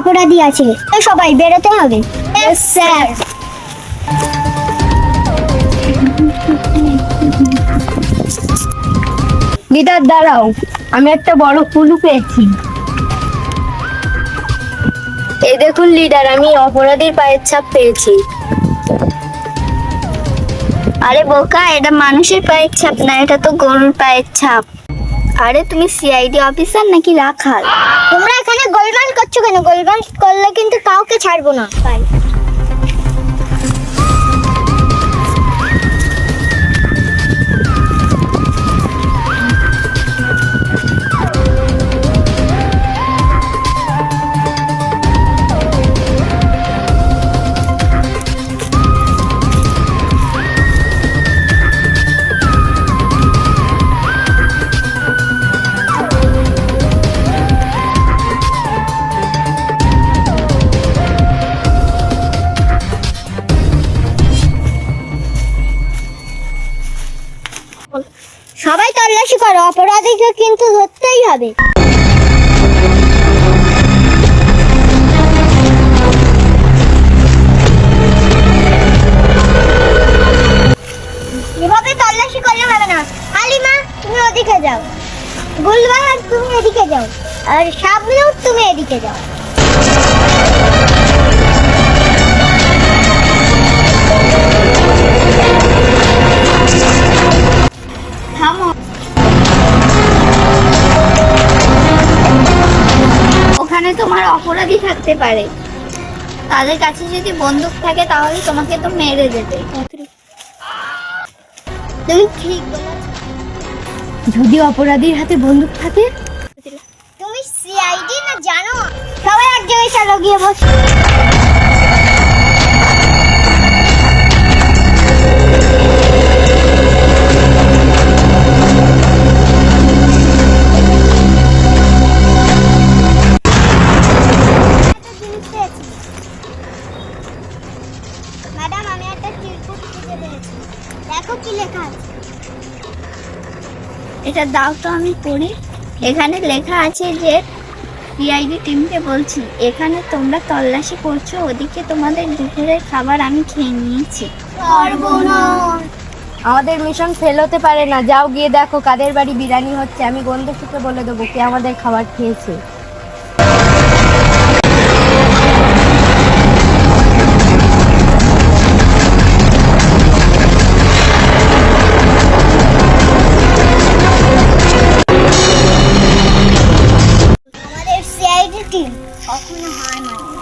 অপরাধী আছে, তো সবাই বেরোতে হবে। Yes sir. লিডার দাঁড়াও, আমি একটা বড় ক্লু পেয়েছি। এই দেখুন লিডার, আমি অপরাধীর পায়ের ছাপ পেয়েছি। আরে বোকা, এটা মানুষের পায়ের ছাপ না, এটা তো গরুর পায়ের ছাপ। আরে তুমি সিআইডি অফিসার নাকি রাখাল? তোমরা এখানে গোলমাল করছো কেন? গোলমাল করলে কিন্তু কাউকে ছাড়বো না। তাই সবাই তল্লাশি করো, অপরাধীকে কিন্তু ধরতেই হবে। এভাবে তল্লাশি করলে হবে না। হালিমা তুমি ওদিকে যাও, গুলবাহার তুমি এদিকে যাও, আর শাবনূর তুমি এদিকে যাও। থামো। ওখানে তোমার অপরাধী থাকতে পারে, তাদের কাছে যদি বন্দুক থাকে তাহলে তোমাকে তো মেরে দেবে। তুমি ঠিক বলেছো। যদি অপরাধীর হাতে বন্দুক থাকে? তুমি সিআইডি না জানো? সবাই এক জায়গায় চলো, গিয়ে বস। ম্যাডাম, আমি একটা চিরকুট খুঁজে পেয়েছি, দেখো কি লেখা আছে। এটা দাও তো আমি পড়ি। এখানে লেখা আছে যে সিআইডি টিমকে বলছি, এখানে তোমরা তল্লাশি করছো, ওদিকে তোমাদের দুপুরের খাবার আমি খেয়ে নিয়েছি। আমাদের মিশন ফেল হতে পারে না। যাও গিয়ে দেখো কাদের বাড়ি বিরিয়ানি হচ্ছে, আমি গন্ধ শুকে বলে দেবো কে আমাদের খাবার খেয়েছে। আমাদের সিআইডি টিম কখনো হার মানে না।